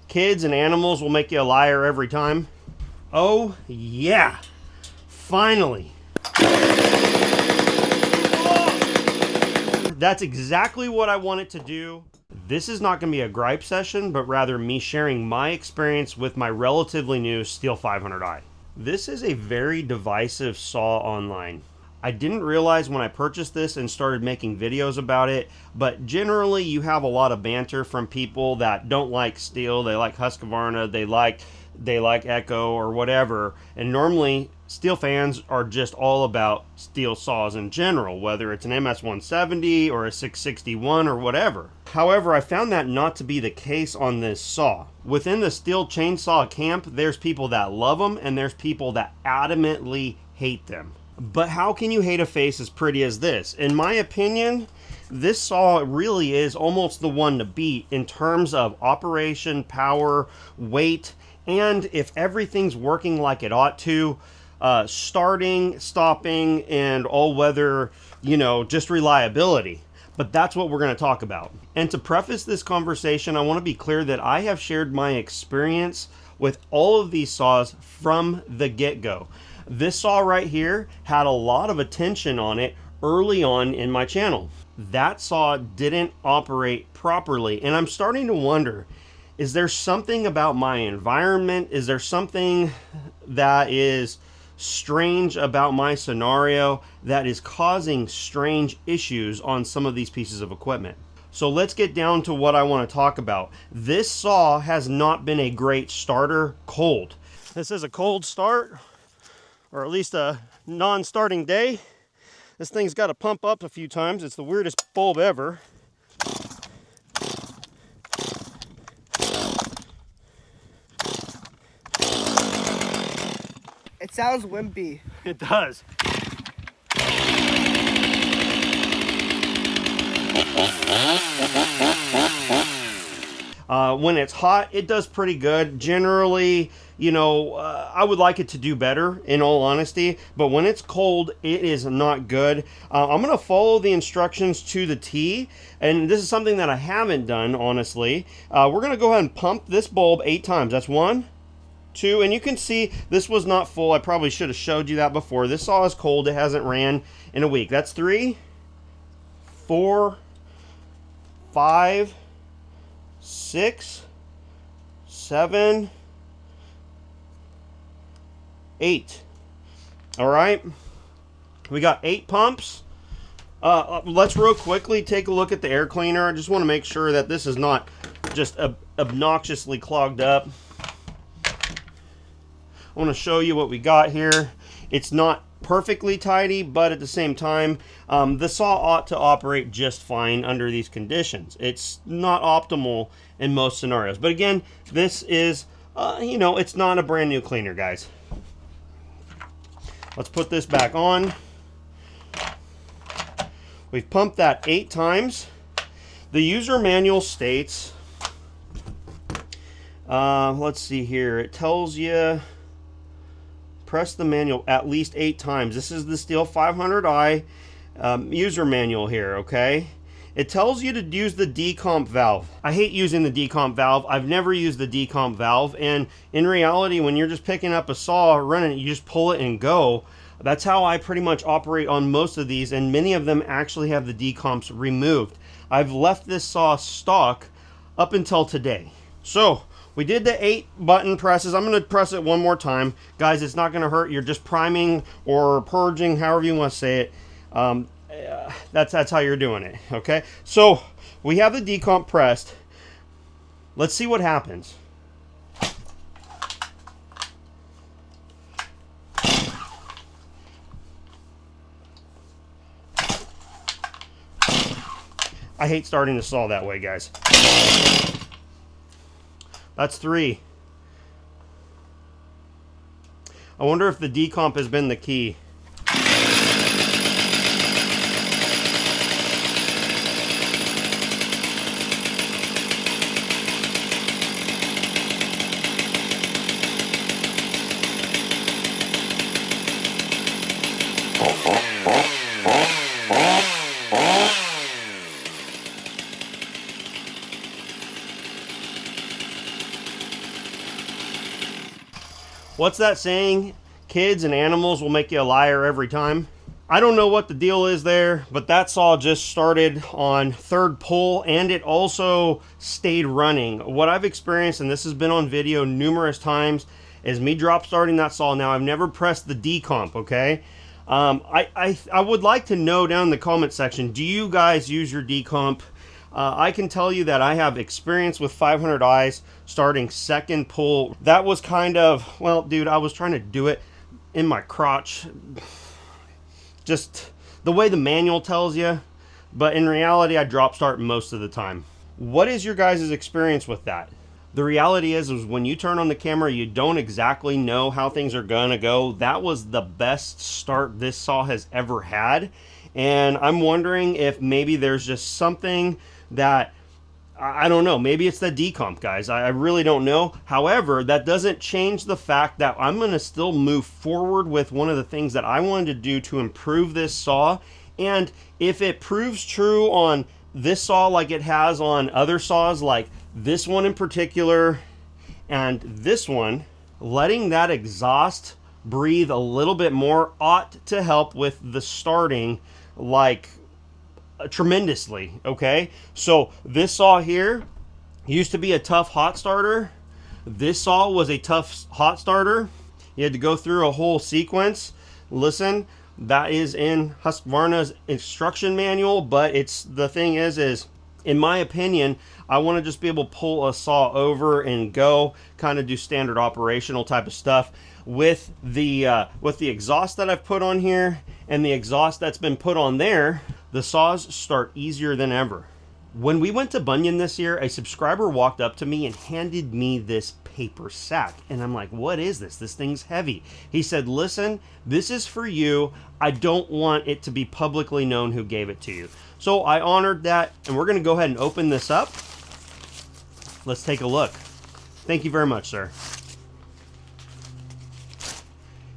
kids and animals will make you a liar every time. Oh yeah, finally. That's exactly what I wanted to do. This is not going to be a gripe session, but rather me sharing my experience with my relatively new STIHL 500i. This is a very divisive saw online. I didn't realize when I purchased this and started making videos about it, but generally you have a lot of banter from people that don't like STIHL, they like Husqvarna, they like Echo or whatever, and normally STIHL fans are just all about STIHL saws in general, whether it's an MS-170 or a 661 or whatever. However, I found that not to be the case on this saw. Within the STIHL chainsaw camp, there's people that love them and there's people that adamantly hate them. But how can you hate a face as pretty as this? In my opinion, this saw really is almost the one to beat in terms of operation, power, weight, and if everything's working like it ought to, starting, stopping, and all-weather, you know, just reliability. But that's what we're going to talk about. And to preface this conversation, I want to be clear that I have shared my experience with all of these saws from the get-go. This saw right here had a lot of attention on it early on in my channel. That saw didn't operate properly, and I'm starting to wonder, is there something about my environment? Is there something that is strange about my scenario that is causing strange issues on some of these pieces of equipment? So let's get down to what I want to talk about. This saw has not been a great starter cold. This is a cold start, or at least a non-starting day. This thing's got to pump up a few times. It's the weirdest bulb ever. It sounds wimpy. It does. When it's hot, it does pretty good. Generally, you know, I would like it to do better, in all honesty. But when it's cold, it is not good. I'm going to follow the instructions to the T. And this is something that I haven't done, honestly. We're going to go ahead and pump this bulb 8 times. That's 1, 2, and you can see this was not full. I probably should have showed you that before. This saw is cold. It hasn't ran in a week. That's 3, 4, 5, 6, 7, 8. All right, we got 8 pumps. Let's real quickly take a look at the air cleaner. I just want to make sure that this is not just obnoxiously clogged up. I want to show you what we got here. It's not perfectly tidy, but at the same time, the saw ought to operate just fine under these conditions. It's not optimal in most scenarios. But again, this is, you know, it's not a brand new cleaner, guys. Let's put this back on. We've pumped that 8 times. The user manual states, let's see here, it tells you, press the manual at least 8 times. This is the STIHL 500i user manual here, okay? It tells you to use the decomp valve. I hate using the decomp valve. I've never used the decomp valve, and in reality, when you're just picking up a saw, running it, you just pull it and go. That's how I pretty much operate on most of these, and many of them actually have the decomps removed. I've left this saw stock up until today. So, we did the 8 button presses. I'm going to press it one more time. Guys, it's not going to hurt. You're just priming or purging, however you want to say it. That's how you're doing it, okay? So, we have the decomp pressed. Let's see what happens. I hate starting the saw that way, guys. That's 3. I wonder if the decomp has been the key. What's that saying? Kids and animals will make you a liar every time. I don't know what the deal is there, but that saw just started on third pull and it also stayed running. What I've experienced, and this has been on video numerous times, is me drop starting that saw. Now, I've never pressed the decomp, okay? I would like to know down in the comment section, do you guys use your decomp? I can tell you that I have experience with 500i starting second pull. That was kind of, well, dude, I was trying to do it in my crotch. Just the way the manual tells you. But in reality, I drop start most of the time. What is your guys' experience with that? The reality is when you turn on the camera, you don't exactly know how things are gonna go. That was the best start this saw has ever had. And I'm wondering if maybe there's just something that, I don't know, maybe it's the decomp, guys. I really don't know. However, that doesn't change the fact that I'm gonna still move forward with one of the things that I wanted to do to improve this saw. And if it proves true on this saw like it has on other saws, like this one in particular and this one, letting that exhaust breathe a little bit more ought to help with the starting, like, tremendously. Okay, so this saw here used to be a tough hot starter. This saw was a tough hot starter. You had to go through a whole sequence. Listen, that is in Husqvarna's instruction manual, but it's, the thing is in my opinion, I want to just be able to pull a saw over and go, kind of do standard operational type of stuff. With the exhaust that I've put on here and the exhaust that's been put on there, the saws start easier than ever. When we went to Bunyan this year, a subscriber walked up to me and handed me this paper sack. And I'm like, what is this? This thing's heavy. He said, listen, this is for you. I don't want it to be publicly known who gave it to you. So I honored that, and we're going to go ahead and open this up. Let's take a look. Thank you very much, sir.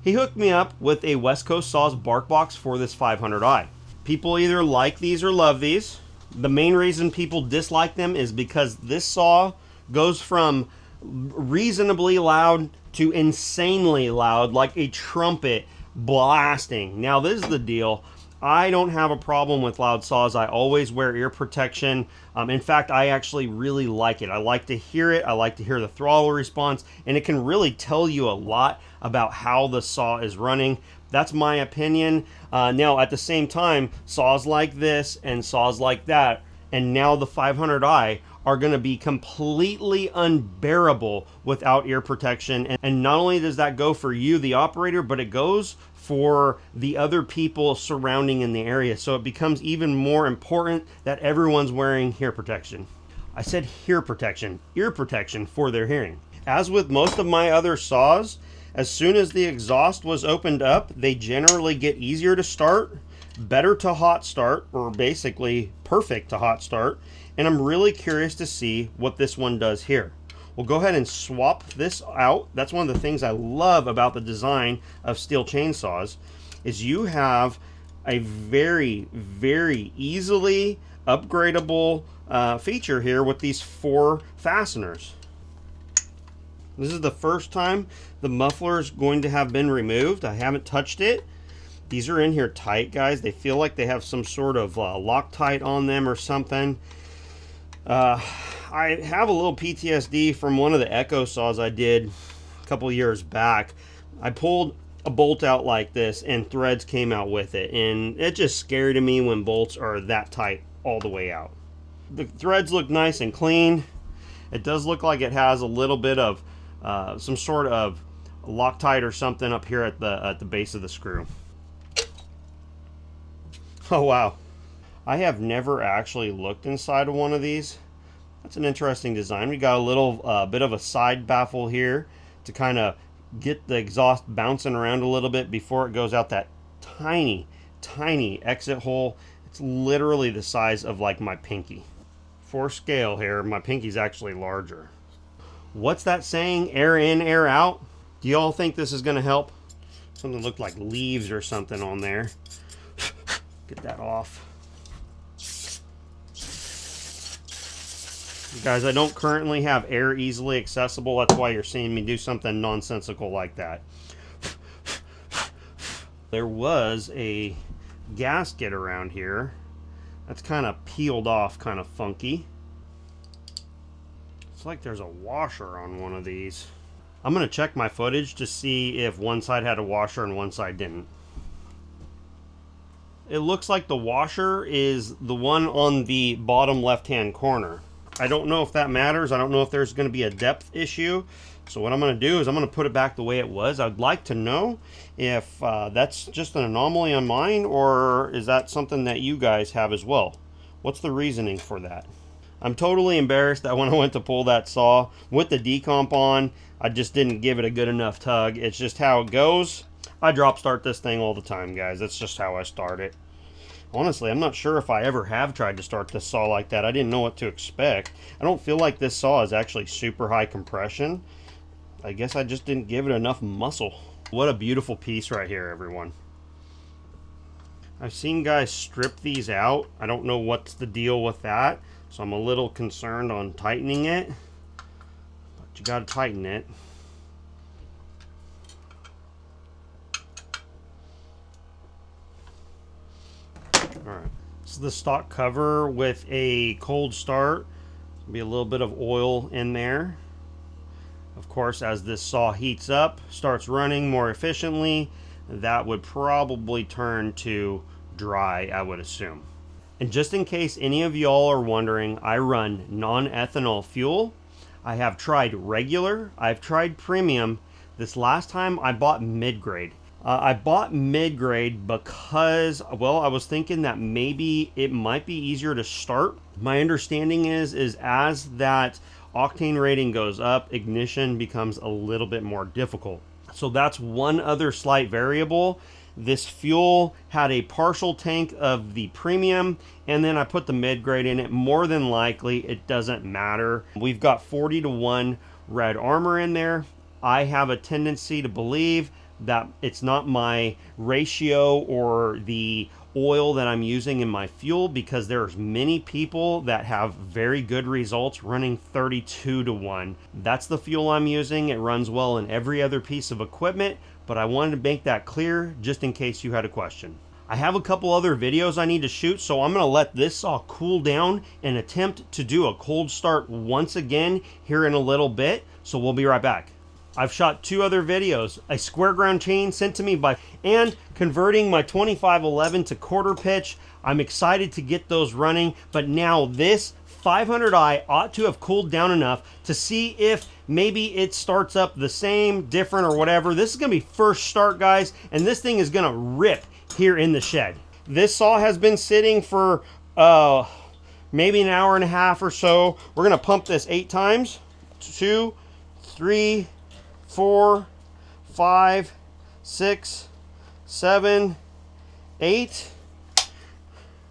He hooked me up with a West Coast Saws bark box for this 500i. People either like these or love these. The main reason people dislike them is because this saw goes from reasonably loud to insanely loud, like a trumpet blasting. Now, this is the deal. I don't have a problem with loud saws. I always wear ear protection. In fact, I actually really like it. I like to hear it. I like to hear the throttle response, and it can really tell you a lot about how the saw is running. That's my opinion. Now, at the same time, saws like this and saws like that, and now the 500i are going to be completely unbearable without ear protection. And not only does that go for you, the operator, but it goes for the other people surrounding in the area. So it becomes even more important that everyone's wearing ear protection. I said ear protection for their hearing. As with most of my other saws, as soon as the exhaust was opened up, they generally get easier to start, better to hot start, or basically perfect to hot start. And I'm really curious to see what this one does here. We'll go ahead and swap this out. That's one of the things I love about the design of STIHL chainsaws, is you have a very, very easily upgradable feature here with these 4 fasteners. This is the first time the muffler is going to have been removed. I haven't touched it. These are in here tight, guys. They feel like they have some sort of Loctite on them or something. I have a little PTSD from one of the Echo saws I did a couple years back. I pulled a bolt out like this and threads came out with it, and it just scared me when bolts are that tight all the way out. The threads look nice and clean. It does look like it has a little bit of some sort of Loctite or something up here at the base of the screw. Oh wow. I have never actually looked inside of one of these. That's an interesting design. We got a little bit of a side baffle here to kind of get the exhaust bouncing around a little bit before it goes out that tiny, tiny exit hole. It's literally the size of like my pinky. For scale here, my pinky's actually larger. What's that saying? Air in, air out? Do you all think this is going to help? Something looked like leaves or something on there. Get that off. Guys, I don't currently have air easily accessible. That's why you're seeing me do something nonsensical like that. There was a gasket around here that's kind of peeled off, kind of funky. It's like there's a washer on one of these. I'm going to check my footage to see if one side had a washer and one side didn't. It looks like the washer is the one on the bottom left-hand corner. I don't know if that matters. I don't know if there's going to be a depth issue. So what I'm going to do is I'm going to put it back the way it was. I'd like to know if that's just an anomaly on mine, or is that something that you guys have as well? What's the reasoning for that? I'm totally embarrassed that when I went to pull that saw with the decomp on, I just didn't give it a good enough tug. It's just how it goes. I drop start this thing all the time, guys. That's just how I start it. Honestly, I'm not sure if I ever have tried to start this saw like that. I didn't know what to expect. I don't feel like this saw is actually super high compression. I guess I just didn't give it enough muscle. What a beautiful piece right here, everyone. I've seen guys strip these out. I don't know what's the deal with that, so I'm a little concerned on tightening it. But you gotta tighten it. Alright, this is the stock cover with a cold start. There'll be a little bit of oil in there. Of course, as this saw heats up, starts running more efficiently, that would probably turn to dry, I would assume. And just in case any of y'all are wondering, I run non-ethanol fuel. I have tried regular, I've tried premium. This last time I bought mid-grade. I bought mid-grade because, well, I was thinking that maybe it might be easier to start. My understanding is as that octane rating goes up, ignition becomes a little bit more difficult. So that's one other slight variable. This fuel had a partial tank of the premium, and then I put the mid-grade in it. More than likely, it doesn't matter. We've got 40-to-1 red armor in there. I have a tendency to believe that it's not my ratio or the oil that I'm using in my fuel, because there's many people that have very good results running 32-to-1. That's the fuel I'm using. It runs well in every other piece of equipment, but I wanted to make that clear just in case you had a question. I have a couple other videos I need to shoot, so I'm going to let this saw cool down and attempt to do a cold start once again here in a little bit, so we'll be right back. I've shot 2 other videos, a square ground chain sent to me by, and converting my 2511 to quarter pitch. I'm excited to get those running, but now this 500i ought to have cooled down enough to see if maybe it starts up the same, different, or whatever. This is gonna be first start, guys, and this thing is gonna rip here in the shed. This saw has been sitting for maybe an hour and a half or so. We're gonna pump this 8 times, 2, 3, 4, 5, 6, 7, 8.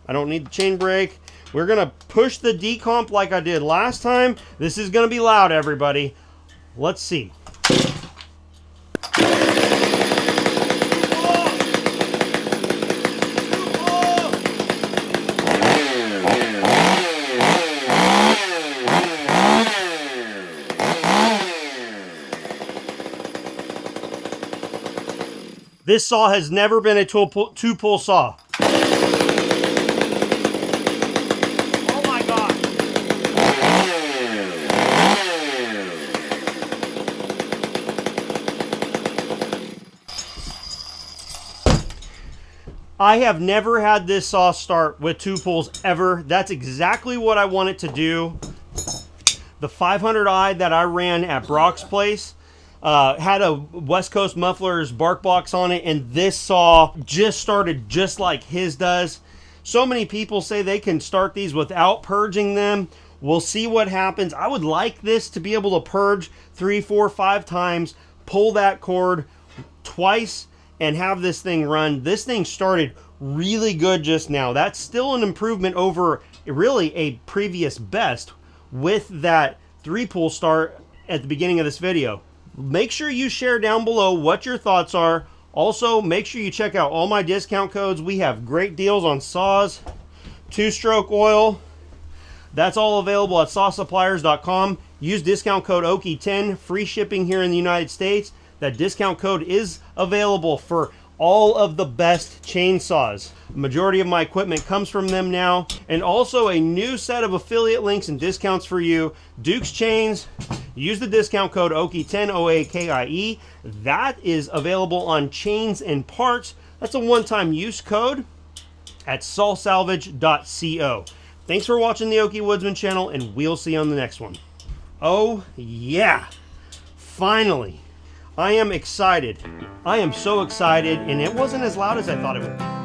I don't need the chain brake. We're gonna push the decomp like I did last time. This is gonna be loud, everybody. Let's see. This saw has never been a two-pull saw. Oh my God. I have never had this saw start with 2 pulls ever. That's exactly what I want it to do. The 500i that I ran at Brock's place had a West Coast Muffler's bark box on it, and this saw just started just like his does. So many people say they can start these without purging them. We'll see what happens. I would like this to be able to purge 3, 4, 5 times, pull that cord twice, and have this thing run. This thing started really good just now. That's still an improvement over really a previous best with that 3-pull start at the beginning of this video. Make sure you share down below what your thoughts are. Also, make sure you check out all my discount codes. We have great deals on saws, 2-stroke oil. That's all available at sawsuppliers.com. Use discount code OKI10, free shipping here in the United States. That discount code is available for all of the best chainsaws. The majority of my equipment comes from them now. And also a new set of affiliate links and discounts for you. Duke's Chains, use the discount code OKI10, OAKIE. That is available on chains and parts. That's a one-time use code at sawsalvage.co. Thanks for watching the Okie Woodsman channel, and we'll see you on the next one. Oh yeah, finally. I am excited. I am so excited, and it wasn't as loud as I thought it would be.